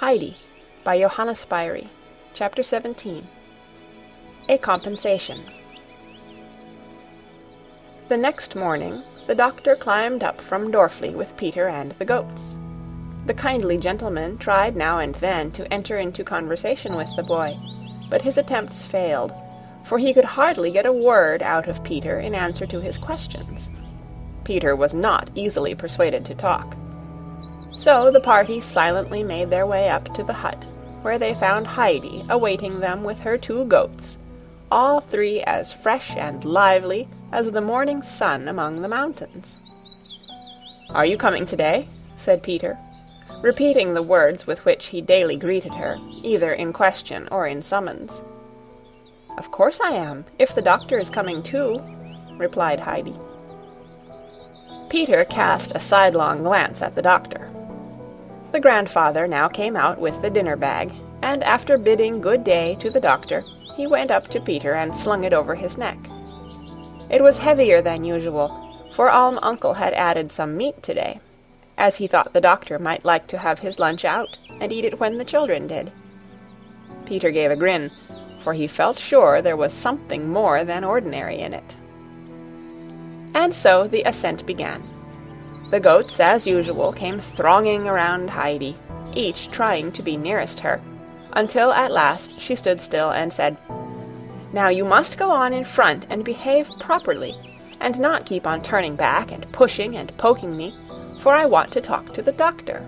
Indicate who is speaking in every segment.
Speaker 1: Heidi by Johanna Spyri, Chapter 17. A Compensation. The next morning the doctor climbed up from Dorfli with Peter and the goats. The kindly gentleman tried now and then to enter into conversation with the boy, but his attempts failed, for he could hardly get a word out of Peter in answer to his questions. Peter was not easily persuaded to talk. So the party silently made their way up to the hut, where they found Heidi awaiting them with her 2 goats, all 3 as fresh and lively as the morning sun among the mountains. "Are you coming today?" said Peter, repeating the words with which he daily greeted her, either in question or in summons. "Of course I am, if the doctor is coming too," replied Heidi. Peter cast a sidelong glance at the doctor. The grandfather now came out with the dinner bag, and after bidding good day to the doctor, he went up to Peter and slung it over his neck. It was heavier than usual, for Alm Uncle had added some meat today, as he thought the doctor might like to have his lunch out and eat it when the children did. Peter gave a grin, for he felt sure there was something more than ordinary in it. And so the ascent began. The goats, as usual, came thronging around Heidi, each trying to be nearest her, until at last she stood still and said, "Now you must go on in front and behave properly, and not keep on turning back and pushing and poking me, for I want to talk to the doctor."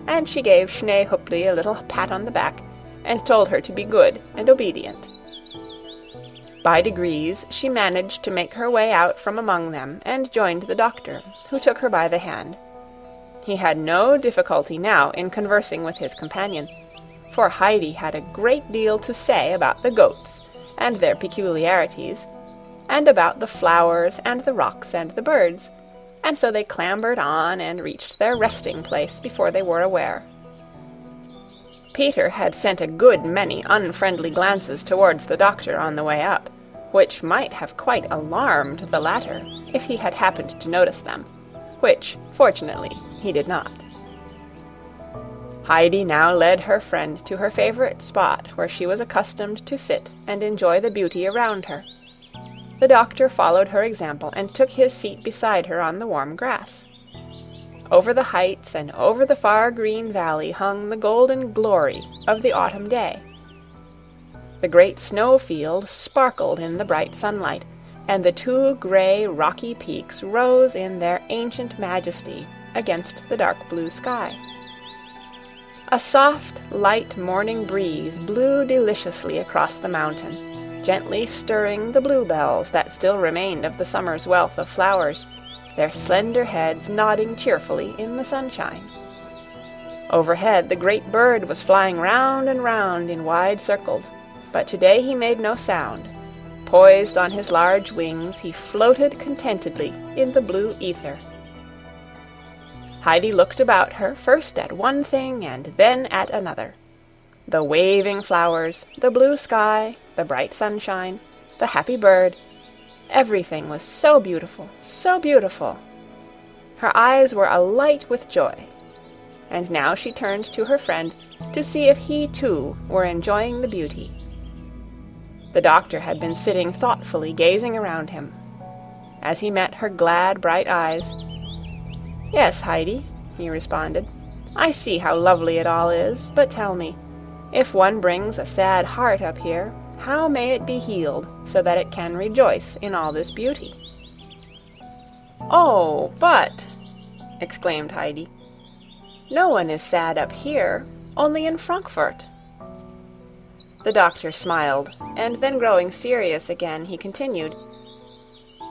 Speaker 1: And she gave Schneehupli a little pat on the back, and told her to be good and obedient. By degrees she managed to make her way out from among them and joined the doctor, who took her by the hand. He had no difficulty now in conversing with his companion, for Heidi had a great deal to say about the goats and their peculiarities, and about the flowers and the rocks and the birds, and so they clambered on and reached their resting place before they were aware. Peter had sent a good many unfriendly glances towards the doctor on the way up, which might have quite alarmed the latter if he had happened to notice them, which, fortunately, he did not. Heidi now led her friend to her favorite spot where she was accustomed to sit and enjoy the beauty around her. The doctor followed her example and took his seat beside her on the warm grass. Over the heights and over the far green valley hung the golden glory of the autumn day. The great snowfield sparkled in the bright sunlight, and the 2 gray, rocky peaks rose in their ancient majesty against the dark blue sky. A soft, light morning breeze blew deliciously across the mountain, gently stirring the bluebells that still remained of the summer's wealth of flowers, their slender heads nodding cheerfully in the sunshine. Overhead the great bird was flying round and round in wide circles, but today he made no sound. Poised on his large wings, he floated contentedly in the blue ether. Heidi looked about her, first at one thing and then at another. The waving flowers, the blue sky, the bright sunshine, the happy bird, everything was so beautiful, so beautiful. Her eyes were alight with joy. And now she turned to her friend to see if he too were enjoying the beauty. The doctor had been sitting thoughtfully gazing around him. As he met her glad, bright eyes, "Yes, Heidi," he responded, "I see how lovely it all is, but tell me, if one brings a sad heart up here, how may it be healed so that it can rejoice in all this beauty?" "Oh, but," exclaimed Heidi, "no one is sad up here, only in Frankfurt." The doctor smiled, and then growing serious again, he continued,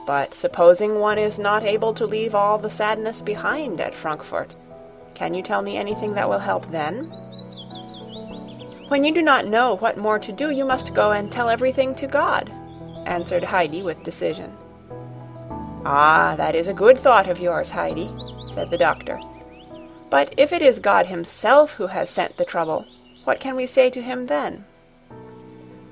Speaker 1: "But supposing one is not able to leave all the sadness behind at Frankfurt, can you tell me anything that will help then?" "When you do not know what more to do, you must go and tell everything to God," answered Heidi with decision. "Ah, that is a good thought of yours, Heidi," said the doctor. "But if it is God himself who has sent the trouble, what can we say to him then?"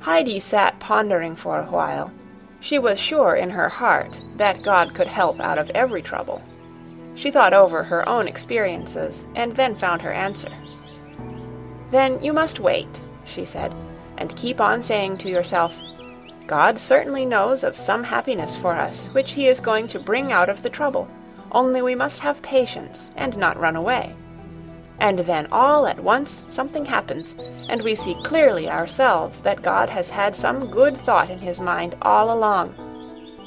Speaker 1: Heidi sat pondering for a while. She was sure in her heart that God could help out of every trouble. She thought over her own experiences, and then found her answer. "Then you must wait," she said, "and keep on saying to yourself, 'God certainly knows of some happiness for us, which he is going to bring out of the trouble, only we must have patience, and not run away.' And then all at once something happens, and we see clearly ourselves that God has had some good thought in his mind all along.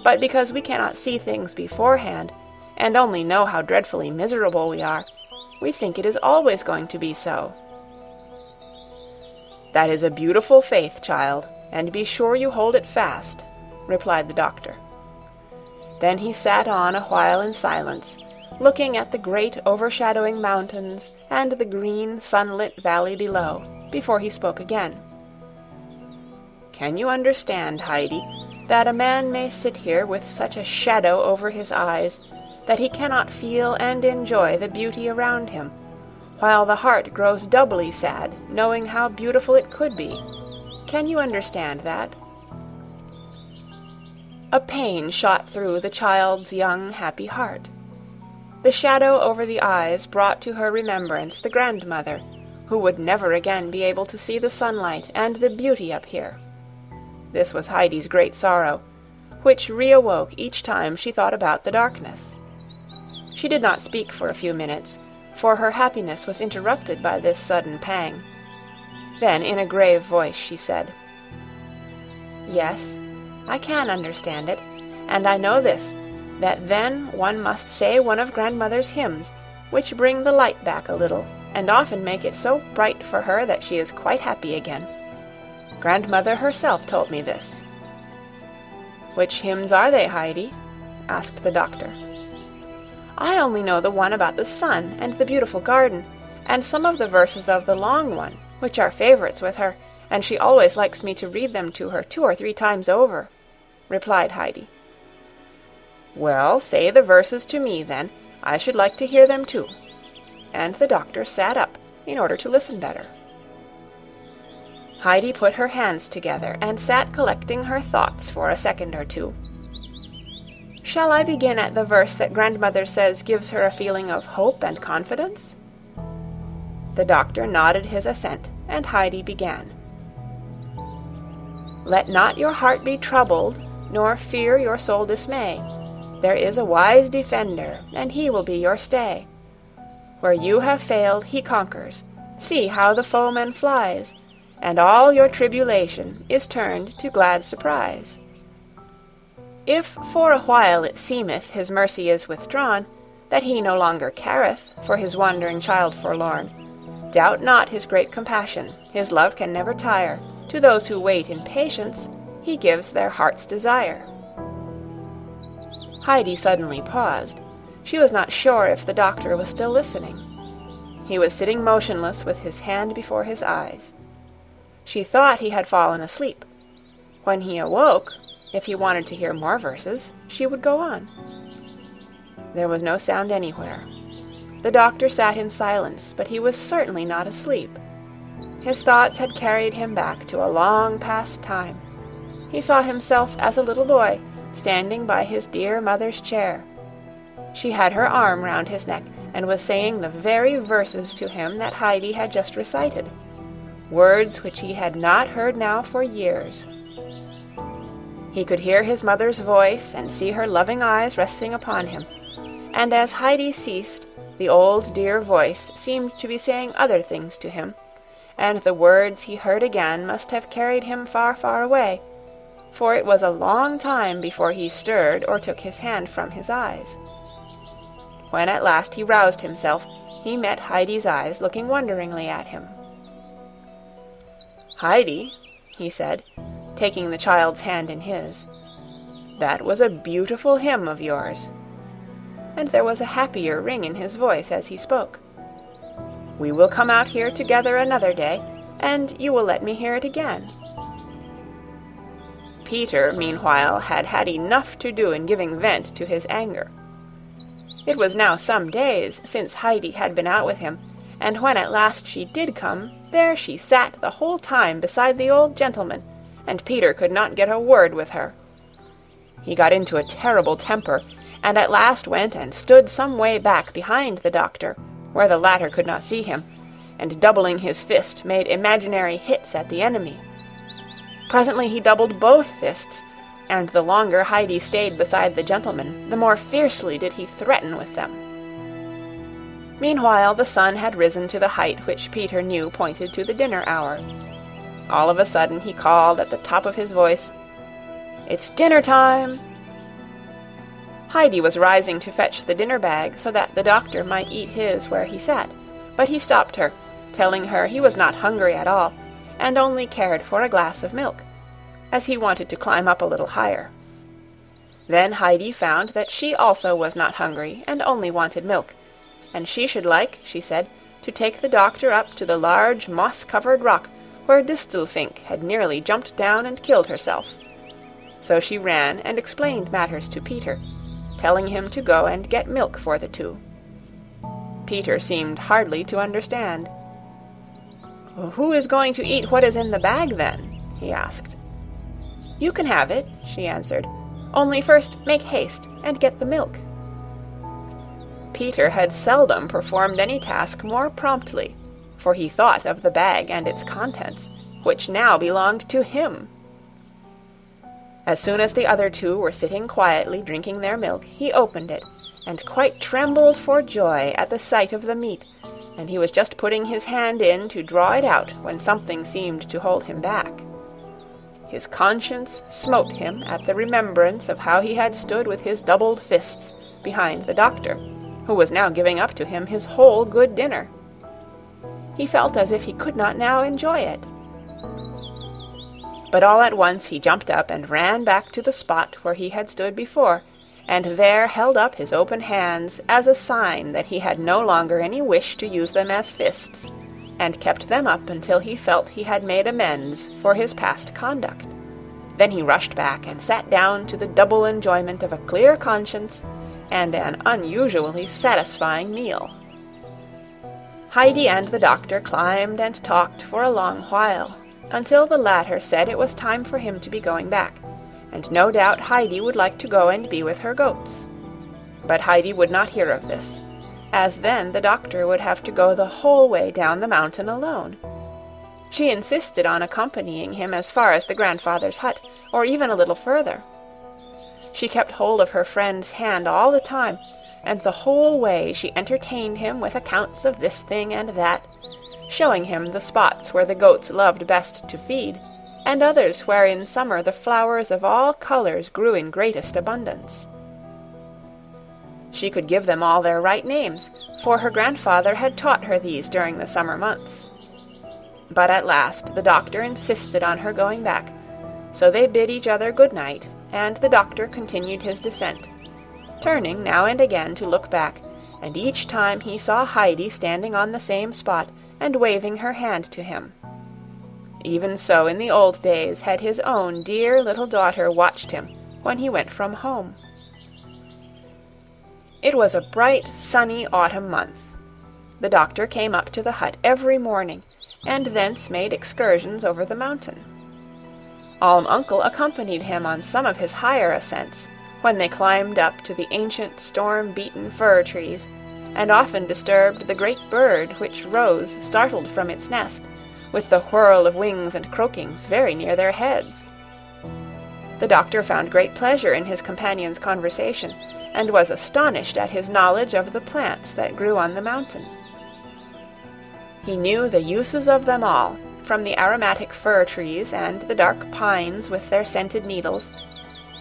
Speaker 1: But because we cannot see things beforehand, and only know how dreadfully miserable we are, we think it is always going to be so." "That is a beautiful faith, child, and be sure you hold it fast," replied the doctor. Then he sat on a while in silence, looking at the great overshadowing mountains and the green sunlit valley below, before he spoke again. "Can you understand, Heidi, that a man may sit here with such a shadow over his eyes that he cannot feel and enjoy the beauty around him, while the heart grows doubly sad, knowing how beautiful it could be? Can you understand that?" A pain shot through the child's young, happy heart. The shadow over the eyes brought to her remembrance the grandmother, who would never again be able to see the sunlight and the beauty up here. This was Heidi's great sorrow, which reawoke each time she thought about the darkness. She did not speak for a few minutes, for her happiness was interrupted by this sudden pang. Then, in a grave voice, she said, "Yes, I can understand it, and I know this, that then one must say one of grandmother's hymns, which bring the light back a little, and often make it so bright for her that she is quite happy again. Grandmother herself told me this." "Which hymns are they, Heidi?" asked the doctor. "I only know the one about the sun and the beautiful garden, and some of the verses of the long one, which are favorites with her, and she always likes me to read them to her 2 or 3 times over," replied Heidi. "Well, say the verses to me, then. I should like to hear them too." And the doctor sat up in order to listen better. Heidi put her hands together and sat collecting her thoughts for a second or two. "Shall I begin at the verse that grandmother says gives her a feeling of hope and confidence?" The doctor nodded his assent, and Heidi began. "Let not your heart be troubled, nor fear your soul dismay. There is a wise defender, and he will be your stay. Where you have failed, he conquers. See how the foeman flies, and all your tribulation is turned to glad surprise. If for a while it seemeth his mercy is withdrawn, that he no longer careth for his wandering child forlorn, doubt not his great compassion, his love can never tire. To those who wait in patience, he gives their heart's desire." Heidi suddenly paused. She was not sure if the doctor was still listening. He was sitting motionless with his hand before his eyes. She thought he had fallen asleep. When he awoke, if he wanted to hear more verses, she would go on. There was no sound anywhere. The doctor sat in silence, but he was certainly not asleep. His thoughts had carried him back to a long past time. He saw himself as a little boy, standing by his dear mother's chair. She had her arm round his neck, and was saying the very verses to him that Heidi had just recited, words which he had not heard now for years. He could hear his mother's voice, and see her loving eyes resting upon him, and as Heidi ceased, the old dear voice seemed to be saying other things to him, and the words he heard again must have carried him far, far away, for it was a long time before he stirred or took his hand from his eyes. When at last he roused himself, he met Heidi's eyes looking wonderingly at him. "Heidi," he said, taking the child's hand in his, "that was a beautiful hymn of yours." And there was a happier ring in his voice as he spoke. "We will come out here together another day, and you will let me hear it again." Peter, meanwhile, had had enough to do in giving vent to his anger. It was now some days since Heidi had been out with him, and when at last she did come, there she sat the whole time beside the old gentleman, and Peter could not get a word with her. He got into a terrible temper, and at last went and stood some way back behind the doctor, where the latter could not see him, and doubling his fist made imaginary hits at the enemy. Presently he doubled both fists, and the longer Heidi stayed beside the gentleman, the more fiercely did he threaten with them. Meanwhile the sun had risen to the height which Peter knew pointed to the dinner hour. All of a sudden he called at the top of his voice, "It's dinner time!" Heidi was rising to fetch the dinner bag so that the doctor might eat his where he sat, but he stopped her, telling her he was not hungry at all, and only cared for a glass of milk, as he wanted to climb up a little higher. Then Heidi found that she also was not hungry and only wanted milk, and she should like, she said, to take the doctor up to the large moss-covered rock where Distelfink had nearly jumped down and killed herself. So she ran and explained matters to Peter, telling him to go and get milk for the two. Peter seemed hardly to understand. "Who is going to eat what is in the bag, then?" he asked. "You can have it," she answered. "Only first make haste and get the milk." Peter had seldom performed any task more promptly, for he thought of the bag and its contents, which now belonged to him. As soon as the other two were sitting quietly drinking their milk, he opened it, and quite trembled for joy at the sight of the meat, and he was just putting his hand in to draw it out when something seemed to hold him back. His conscience smote him at the remembrance of how he had stood with his doubled fists behind the doctor, who was now giving up to him his whole good dinner. He felt as if he could not now enjoy it. But all at once he jumped up and ran back to the spot where he had stood before, and there held up his open hands as a sign that he had no longer any wish to use them as fists, and kept them up until he felt he had made amends for his past conduct. Then he rushed back and sat down to the double enjoyment of a clear conscience and an unusually satisfying meal. Heidi and the doctor climbed and talked for a long while, until the latter said it was time for him to be going back, and no doubt Heidi would like to go and be with her goats. But Heidi would not hear of this, as then the doctor would have to go the whole way down the mountain alone. She insisted on accompanying him as far as the grandfather's hut, or even a little further. She kept hold of her friend's hand all the time, and the whole way she entertained him with accounts of this thing and that, showing him the spots where the goats loved best to feed, and others where in summer the flowers of all colors grew in greatest abundance. She could give them all their right names, for her grandfather had taught her these during the summer months. But at last the doctor insisted on her going back, so they bid each other good night, and the doctor continued his descent, turning now and again to look back, and each time he saw Heidi standing on the same spot and waving her hand to him. Even so in the old days had his own dear little daughter watched him when he went from home. It was a bright, sunny autumn month. The doctor came up to the hut every morning, and thence made excursions over the mountain. Alm Uncle accompanied him on some of his higher ascents, when they climbed up to the ancient storm-beaten fir trees, and often disturbed the great bird which rose startled from its nest, with the whirl of wings and croakings very near their heads. The doctor found great pleasure in his companion's conversation, and was astonished at his knowledge of the plants that grew on the mountain. He knew the uses of them all, from the aromatic fir trees and the dark pines with their scented needles,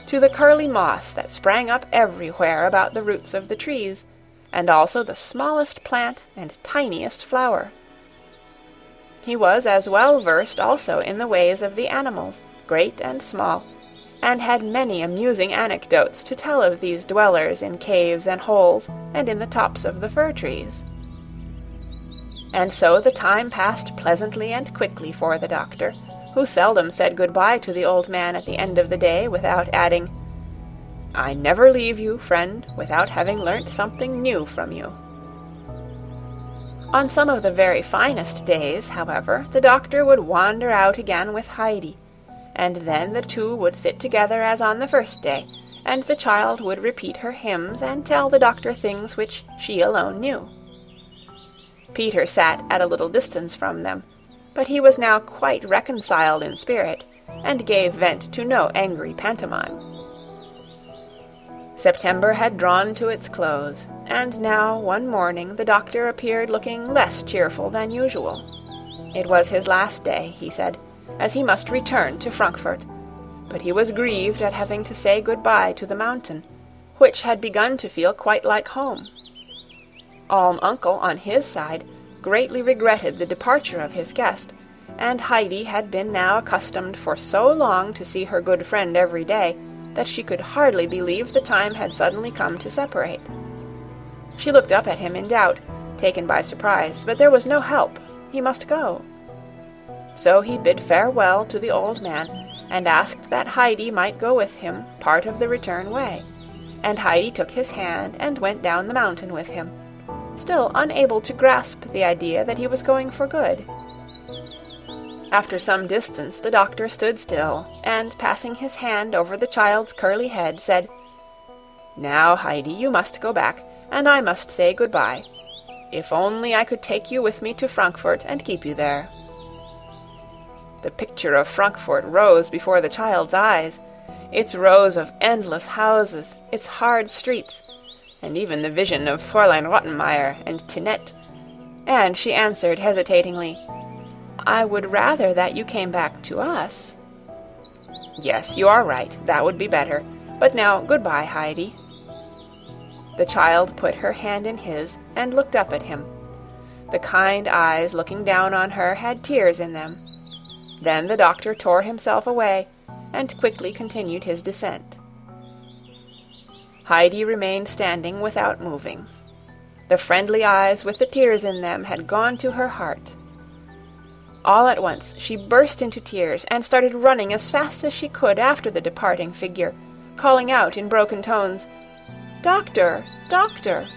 Speaker 1: to the curly moss that sprang up everywhere about the roots of the trees, and also the smallest plant and tiniest flower. He was as well versed also in the ways of the animals, great and small, and had many amusing anecdotes to tell of these dwellers in caves and holes and in the tops of the fir trees. And so the time passed pleasantly and quickly for the doctor, who seldom said good-bye to the old man at the end of the day without adding, "I never leave you, friend, without having learnt something new from you." On some of the very finest days, however, the doctor would wander out again with Heidi, and then the two would sit together as on the first day, and the child would repeat her hymns and tell the doctor things which she alone knew. Peter sat at a little distance from them, but he was now quite reconciled in spirit, and gave vent to no angry pantomime. September had drawn to its close, and now one morning the doctor appeared looking less cheerful than usual. It was his last day, he said, as he must return to Frankfurt, but he was grieved at having to say good-bye to the mountain, which had begun to feel quite like home. Uncle, on his side, greatly regretted the departure of his guest, and Heidi had been now accustomed for so long to see her good friend every day that she could hardly believe the time had suddenly come to separate. She looked up at him in doubt, taken by surprise, but there was no help. He must go. So he bid farewell to the old man, and asked that Heidi might go with him part of the return way, and Heidi took his hand and went down the mountain with him, still unable to grasp the idea that he was going for good. After some distance the doctor stood still, and passing his hand over the child's curly head, said, "Now, Heidi, you must go back, and I must say good-bye. If only I could take you with me to Frankfurt and keep you there." The picture of Frankfurt rose before the child's eyes, its rows of endless houses, its hard streets, and even the vision of Fräulein Rottenmeier and Tinette, and she answered hesitatingly, "I would rather that you came back to us." "Yes, you are right, that would be better. But now, good-bye, Heidi." The child put her hand in his and looked up at him. The kind eyes looking down on her had tears in them. Then the doctor tore himself away, and quickly continued his descent. Heidi remained standing without moving. The friendly eyes with the tears in them had gone to her heart. All at once she burst into tears, and started running as fast as she could after the departing figure, calling out in broken tones, "Doctor! Doctor!"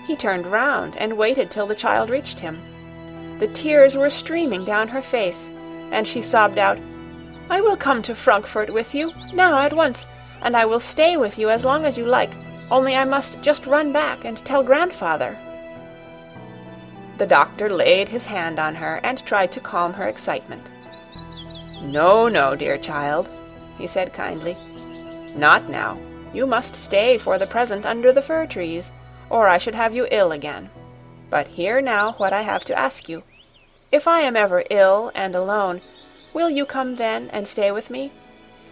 Speaker 1: He turned round and waited till the child reached him. The tears were streaming down her face, and she sobbed out, "I will come to Frankfurt with you, now at once, and I will stay with you as long as you like, only I must just run back and tell grandfather." The doctor laid his hand on her and tried to calm her excitement. "No, no, dear child," he said kindly. "Not now. You must stay for the present under the fir trees, or I should have you ill again. But hear now what I have to ask you. If I am ever ill and alone, will you come then and stay with me?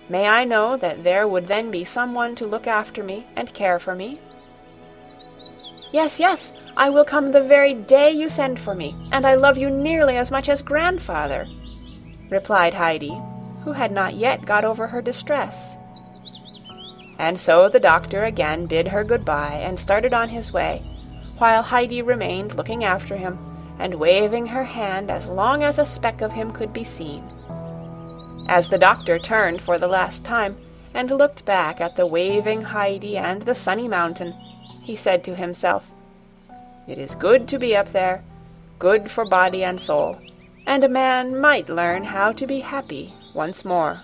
Speaker 1: May I know that there would then be someone to look after me and care for me?" "Yes, yes, I will come the very day you send for me, and I love you nearly as much as grandfather," replied Heidi, who had not yet got over her distress. And so the doctor again bid her good-bye and started on his way, while Heidi remained looking after him and waving her hand as long as a speck of him could be seen. As the doctor turned for the last time and looked back at the waving Heidi and the sunny mountain, he said to himself, "It is good to be up there, good for body and soul, and a man might learn how to be happy once more."